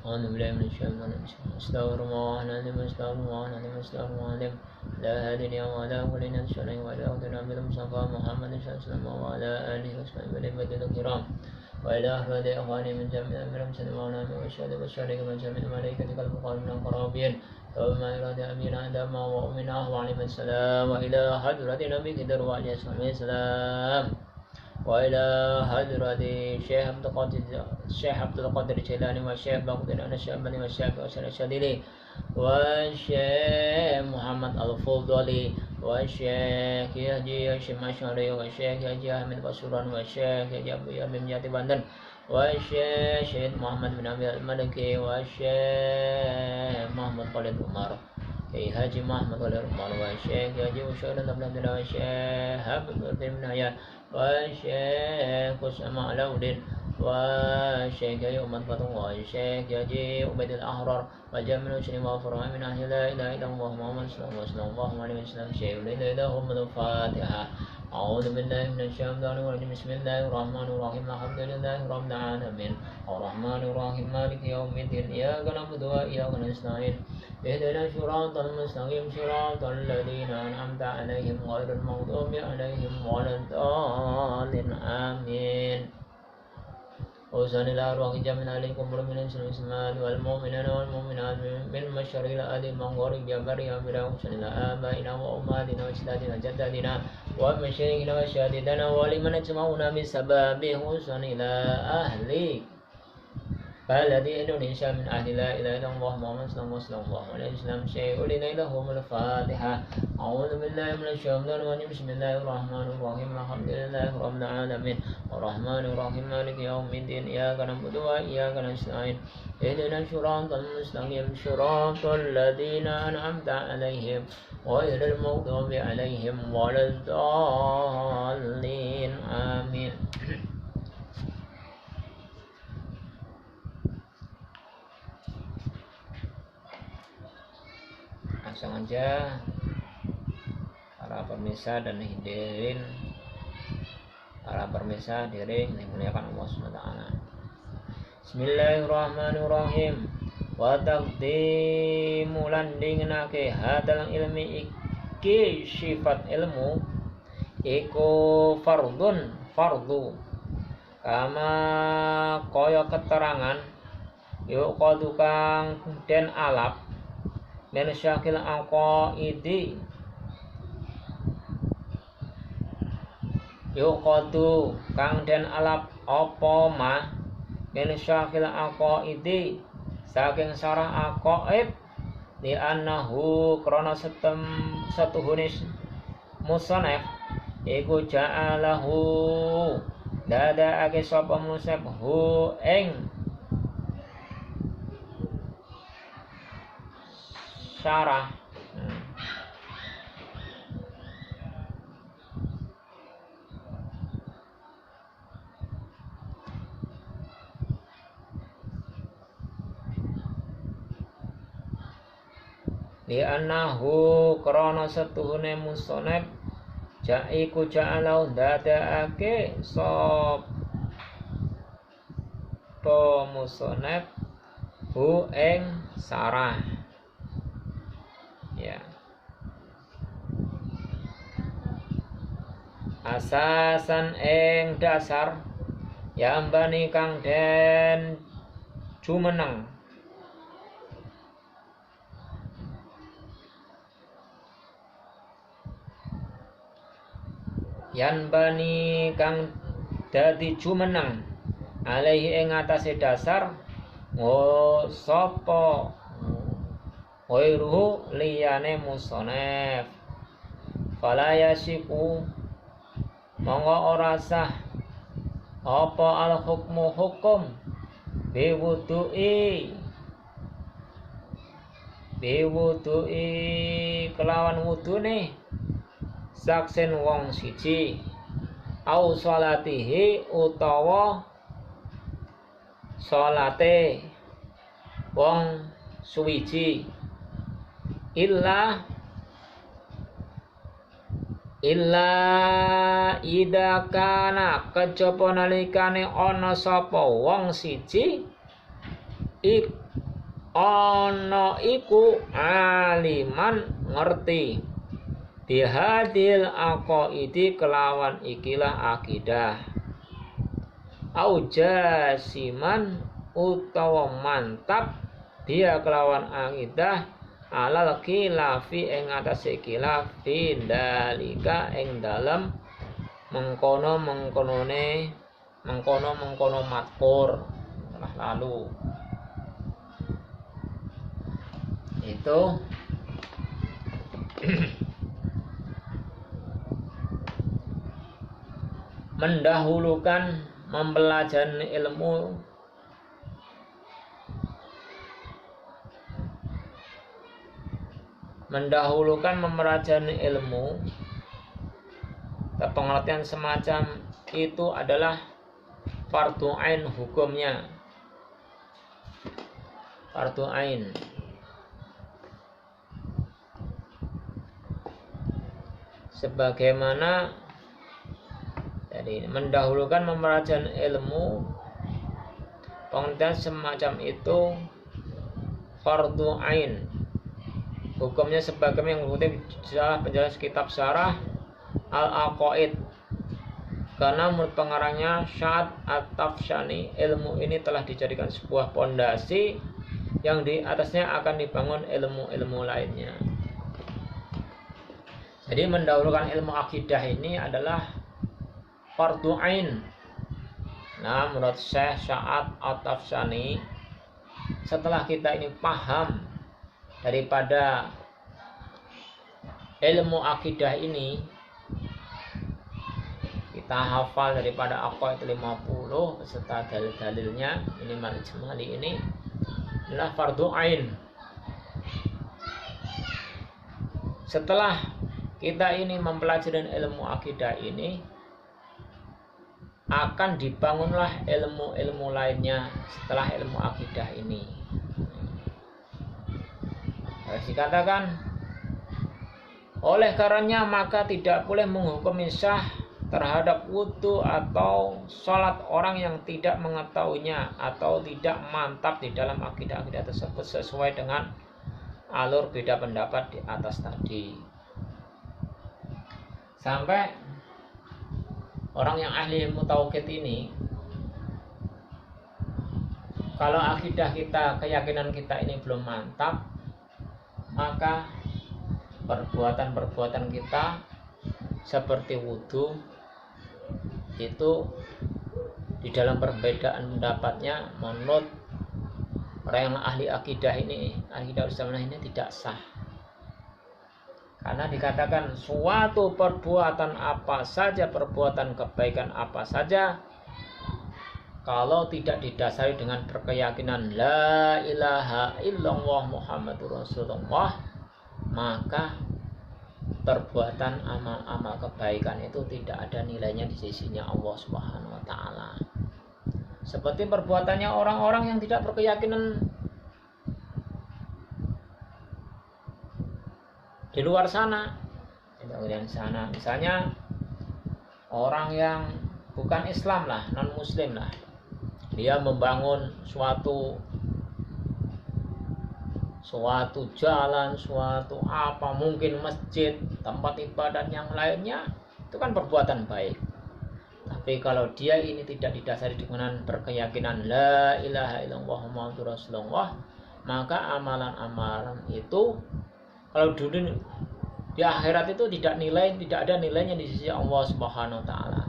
أعوذ بالله من الشيطان الرجيم استغفر الله العظيم استغفر الله العظيم استغفر الله العظيم لا هادي وعلى كل نفس وإلى أخذنا بالمصطفى محمد صلى الله عليه وسلم وعلى آله وصحبه والإخوة الكرام وإلى أحفاد إخواني من جميع أمر مسلم وعلى والشهد والشريك من جميع الملائكة المقربين من القرابين وما إرادة أمينا آدم وأمنا وعليهم السلام وإلى حضرة نبي كدر وعليه السلام وإلى حضرة الشيخ عبد القادر الجيلاني والشيخ بغداد الشعباني والشيخ أسر الشاذلي والشيخ محمد الفضلي والشيخ يحيى هاشم الأشعري والشيخ يحيى أحمد بصوران والشيخ يحيى أبو يحيى جاتي بندر والشيخ شهيد محمد بن عبد الملكي والشيخ محمد خالد عمر Haji Muhammad Wali Rumah wa Syekh Haji Usyaidan Abdullah wa Syekh Habib bin Hayat wa Syekh Kusama Alauddin wa Syekh Haji Umar Fatung wa Syekh Haji Ubaidil Ahrar wa Jamil Muslim wa Farah min ahli la ilaha illallah Muhammad sallallahu alaihi wasallam Syekh Lidahum al-Fatihah أعوذ بالله من الشيطان الرجيم بسم الله الرحمن الرحيم الحمد لله رب العالمين الرحمن الرحيم مالك يوم الدين إياك نعبد وإياك نستعين اهدنا الصراط المستقيم صراط الذين أنعمت عليهم غير المغضوب عليهم ولا الضالين آمين وصل إلى أرواح جميع عليكم من المسلمين والمؤمنين والمؤمنات من مشرق إلى أهل المغرب جبريا بلا وصل إلى آبائنا وأمهاتنا وأجدادنا وجداتنا ومشايخنا وشهادتنا ولمن اجمعنا بسبب وصل إلى أهل بلد إندونيسيا من أهل لا إله إلا الله محمد صلى الله عليه وسلم شيء لهم الفاتحة أعوذ بالله من الشيطان الرجيم بسم الله الرحمن الرحيم الحمد لله رب العالمين الرحمن الرحيم مالك يوم الدين إياك نعبد وإياك نستعين اهدنا الصراط المستقيم صراط الذين أنعمت عليهم غير المغضوب عليهم ولا الضالين آمين. Langsung aja para pemirsa dan hadirin, para pemirsa hadirin yang dimuliakan Allah SWT. Bismillahirrahmanirrahim. Wa taqdimu lan dingenake hadal ilmi iki sifat ilmu iku fardu kama kaya keterangan yuk kang den alap min syakil aqaidi yuqadu kang den alap apa ma min syakil aqaidi saking sarah aqaid di annahu krana setuhunis musannaf iku ja'alahu dadaake sapa musannaf hu ing syarah li annahu krana setuhune musannaf jaiku ja'alau dadaake sapa musannaf hu ing sarah ya asasan ing dasar yambani kang den jumeneng yanbani kang dadi jumeneng alaihi ing atase dasar sapa wairuhu liyane musonef fala yasiku monggo ora sah apa al hukmu hukum biwudu'i kelawan wudune saksen wong siji au salatihi utawa salate wong suwiji illa ida kana kejaba nalikane ana sapa wong siji ana iku aliman ngerti bihadil aqaidi kelawan ikilah akidah au jasiman utawa mantap dia kelawan akidah alal khilafi ing atase khilaf dalika ing dalem mengkono matkur telah lalu. Itu mendahulukan mempelajari ilmu pengertian semacam itu adalah fardu ain hukumnya, fardu ain. Sebagaimana jadi mendahulukan mempelajari ilmu pengertian semacam itu fardu ain hukumnya sebagaimana yang mengutip penjelasan kitab syarah Al-Aqaid, karena menurut pengarangnya Syad At-Tafshani ilmu ini telah dijadikan sebuah pondasi yang di atasnya akan dibangun ilmu-ilmu lainnya. Jadi mendahulukan ilmu akidah ini adalah fardu ain. Nah, menurut Syekh Sya'ad At-Tafshani, setelah kita ini paham daripada ilmu akidah ini, kita hafal daripada Aqaid 50 beserta dalil-dalilnya, ini Ijmali ini adalah fardu ain. Setelah kita ini mempelajari ilmu akidah ini, akan dibangunlah ilmu-ilmu lainnya setelah ilmu akidah ini. Harus dikatakan, oleh karenanya maka tidak boleh menghukumi sah terhadap wudhu atau sholat orang yang tidak mengetahuinya atau tidak mantap di dalam akidah-akidah tersebut sesuai dengan alur beda pendapat di atas tadi. Sampai orang yang ahli ilmu tauhid ini, kalau akidah kita, keyakinan kita ini belum mantap, maka perbuatan-perbuatan kita seperti wudhu itu di dalam perbedaan pendapatnya menurut orang yang ahli akidah ini, akidah sunnah ini tidak sah. Karena dikatakan suatu perbuatan apa saja, perbuatan kebaikan apa saja, kalau tidak didasari dengan berkeyakinan la ilaha illallah Muhammadur Rasulullah, maka perbuatan amal-amal kebaikan itu tidak ada nilainya di sisinya Allah Subhanahu wa taala. Seperti perbuatannya orang-orang yang tidak berkeyakinan di luar sana. Misalnya orang yang bukan Islam lah, non Muslim lah, dia membangun suatu jalan, suatu apa, mungkin masjid, tempat ibadat yang lainnya, itu kan perbuatan baik. Tapi kalau dia ini tidak didasari dengan berkeyakinan la ilaha illallah Muhammadur Rasulullah, maka amalan-amalan itu kalau dulu di akhirat itu tidak ada nilainya di sisi Allah Subhanahu wa taala.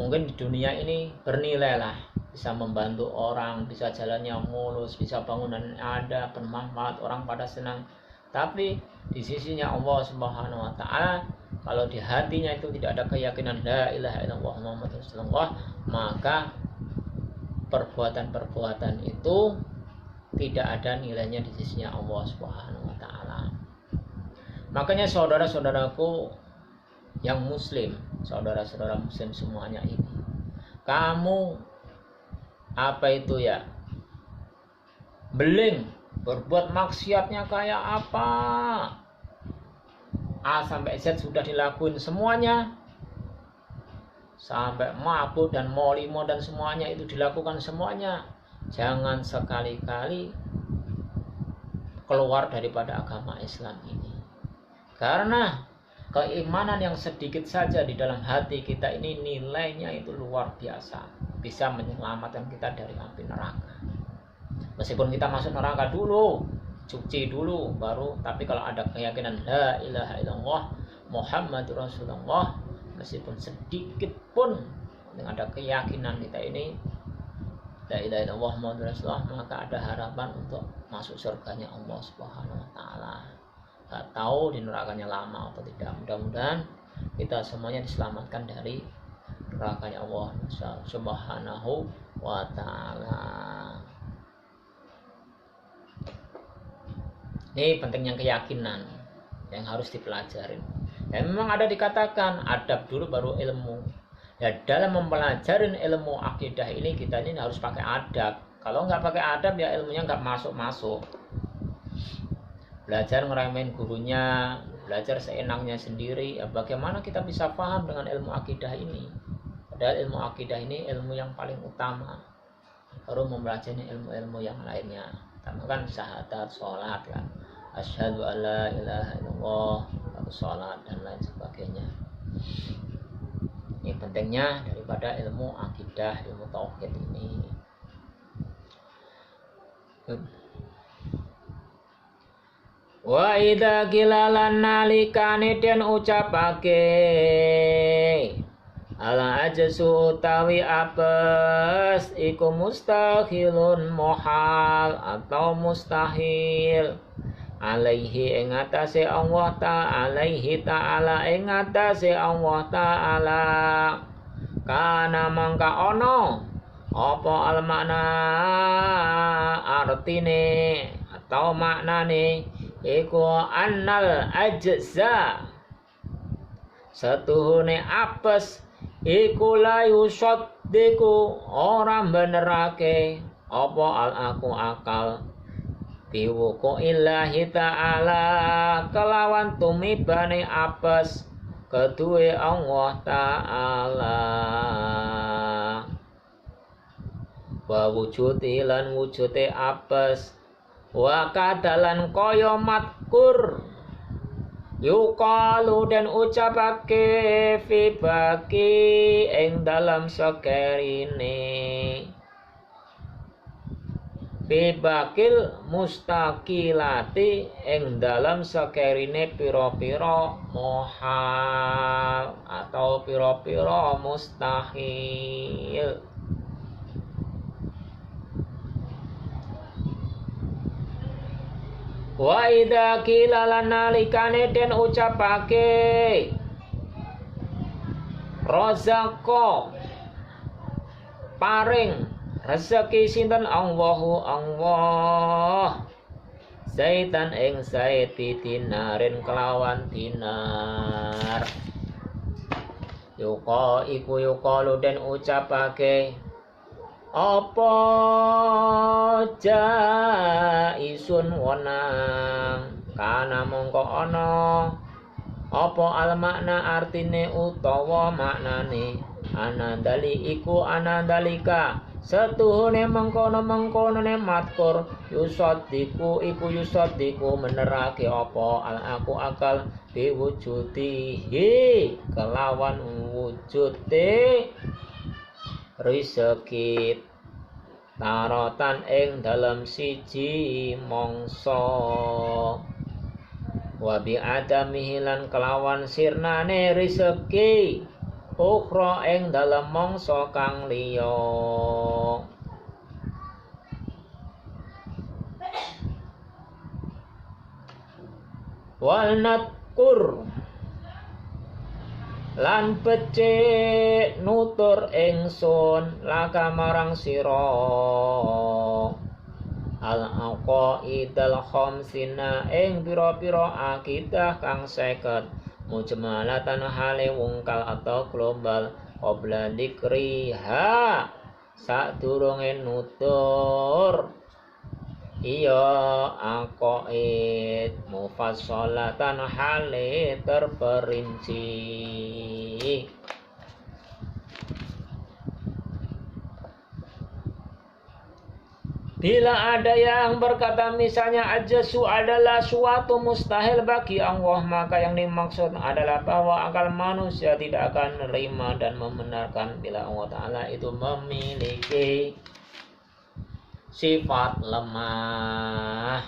Mungkin di dunia ini bernilai lah, bisa membantu orang, bisa jalannya mulus, bisa bangunan ada, bermanfaat, orang pada senang. Tapi di sisinya Allah Subhanahu wa taala, kalau di hatinya itu tidak ada keyakinan la ilaha illallah Muhammadur Rasulullah, maka perbuatan-perbuatan itu tidak ada nilainya di sisinya Allah Subhanahu wa taala. Makanya saudara-saudaraku yang muslim, saudara-saudara muslim semuanya ini, kamu apa itu ya, beling berbuat maksiatnya kayak apa, A sampai Z sudah dilakuin semuanya, sampai mabuk dan molimo dan semuanya itu dilakukan semuanya, jangan sekali-kali keluar daripada agama Islam ini. Karena keimanan yang sedikit saja di dalam hati kita ini nilainya itu luar biasa, bisa menyelamatkan kita dari api neraka. Meskipun kita masuk neraka dulu, cuci dulu baru, tapi kalau ada keyakinan la ilaha illallah Muhammadur Rasulullah, meskipun sedikit pun dengan ada keyakinan kita ini la ilaha illallah Muhammadur Rasulullah, maka ada harapan untuk masuk surganya Allah Subhanahu wa taala. Gak tahu di nerakanya lama atau tidak. Mudah-mudahan kita semuanya diselamatkan dari nerakanya Allah Subhanahu wa taala. Ini pentingnya keyakinan yang harus dipelajari. Dan memang ada dikatakan adab dulu baru ilmu. Ya, dalam mempelajari ilmu akidah ini kita ini harus pakai adab. Kalau nggak pakai adab ya ilmunya nggak masuk-masuk. Belajar ngeremehin gurunya, belajar seenaknya sendiri, ya bagaimana kita bisa paham dengan ilmu akidah ini? Padahal ilmu akidah ini ilmu yang paling utama. Baru mempelajari ilmu-ilmu yang lainnya. Pertama kan syahadat, sholat kan. Asyhadu alla ilaha illallah, lalu sholat dan lain sebagainya. Ini pentingnya daripada ilmu akidah, ilmu tauhid ini. Wa idza qilalan nalikane den ucapake ala ajsu utawi apes iku mustahilun muhal atau mustahil alaihi ing atase Allah ta'ala ing atase Allah ta'ala kana mangka ono apa al makna artine atau maknane iku annal ajza satuhune apes iku la yusaddiqu ora benerake apa al aku akal biwuku illahi ta'ala kelawan tumibane apes kedue Allah ta'ala wa wujudi lan wujude apes wa kadalan kaya matkur yukalu dan ucapake fi baki ing dalam sakerine fi bakil mustaqilati ing dalam sakerine pira-pira mohal atau pira-pira mustahil. Wa idza qila lana likane den ucapake razaqo paring rezeki sinten Allahu Allah zaitan ing zaiti dinarin kelawan dinar yuqa iku yuqalu den ucapake apa jaisun wanang kana mongko ana apa al makna artine utawa maknane anandali iku anandalika setuhune mengkono-mengkonone matkur yusaddiku iku yusaddiku menerake apa al aku akal diwujudihi kelawan wujude rezeki tarotan ing dalam siji mongso wa bi adamihi lan kelawan sirnane rezeki ukhra ing dalam mongso kang liya wal natkur lan becik nutur ingsun laka marang sira al aqaidal khamsina ing pira-pira akidah kang 50 mujmalatan hale wungkal atau global qabla dikriha sadurunge nutur iya aqaid mufassalatan hale terperinci. Bila ada yang berkata misalnya ajazu adalah suatu mustahil bagi Allah, maka yang dimaksud adalah bahwa akal manusia tidak akan menerima dan membenarkan bila Allah Ta'ala itu memiliki sifat lemah.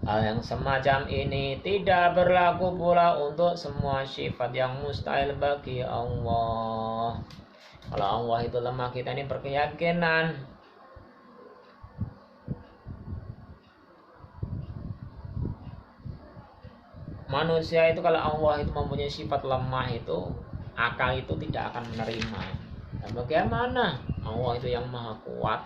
Hal yang semacam ini tidak berlaku pula untuk semua sifat yang mustahil bagi Allah. Kalau Allah itu lemah, kita ini berkeyakinan manusia itu kalau Allah itu mempunyai sifat lemah itu, akal itu tidak akan menerima. Dan bagaimana Allah itu yang maha kuat?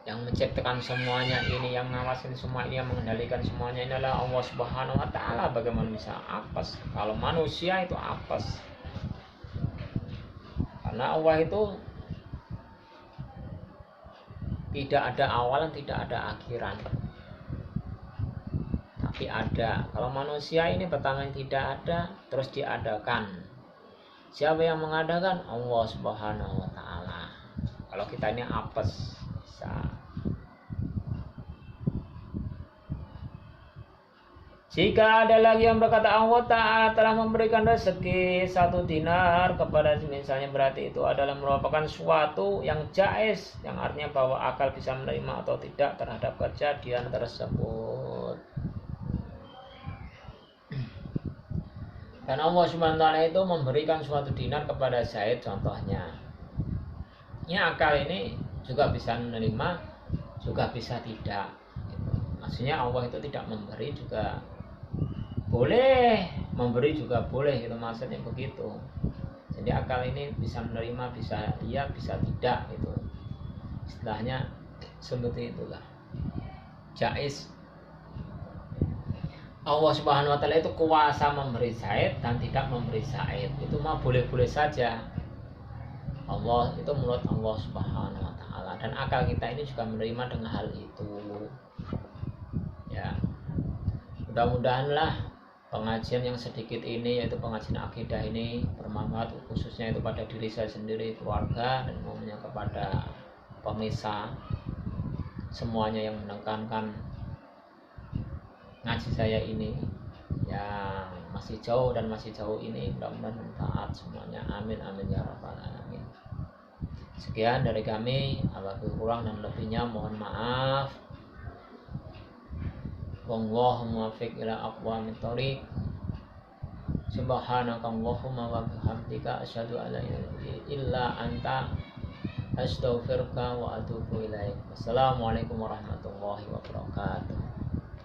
Yang menciptakan semuanya ini, yang ngawasin semua ini, yang mengendalikan semuanya ini adalah Allah Subhanahu wa Ta'ala. Bagaimana bisa apes kalau manusia itu apes? Karena Allah itu tidak ada awalan, tidak ada akhiran, tapi ada. Kalau manusia ini pertama tidak ada, terus diadakan. Siapa yang mengadakan? Allah Subhanahu wa Ta'ala. Kalau kita ini apes, bisa. Jika ada lagi yang berkata Allah Ta'ala telah memberikan rezeki 1 dinar kepada misalnya, berarti itu adalah merupakan suatu yang jaiz, yang artinya bahwa akal bisa menerima atau tidak terhadap kejadian tersebut. Dan Allah Subhanahu wa Ta'ala itu memberikan suatu dinar kepada Zaid contohnya. Ini akal ini juga bisa menerima, juga bisa tidak. Maksudnya Allah itu tidak memberi juga boleh, memberi juga boleh, gitu maksudnya begitu. Jadi akal ini bisa menerima, bisa iya, bisa tidak, gitu istilahnya seperti itulah, jaiz. Allah Subhanahu wa Ta'ala itu kuasa memberi Zaid dan tidak memberi Zaid, itu mah boleh-boleh saja. Allah itu menurut Allah Subhanahu wa Ta'ala, dan akal kita ini juga menerima dengan hal itu. Ya, mudah-mudahanlah pengajian yang sedikit ini, yaitu pengajian akidah ini, bermanfaat khususnya itu pada diri saya sendiri, keluarga, dan umumnya kepada pemirsa semuanya yang menekankan ngaji saya ini, yang masih jauh dan masih jauh ini, mudah-mudahan bermanfaat semuanya. Amin amin ya rabbal alamin. Sekian dari kami, apabila kurang dan lebihnya mohon maaf. Wallahu muwaffiq ila aqwamit thoriq. Subhanaka Allahumma wa bihamdika asyhadu an la ilaha illa anta astaghfiruka wa atubu ilaik. Wassalamualaikum warahmatullahi wabarakatuh.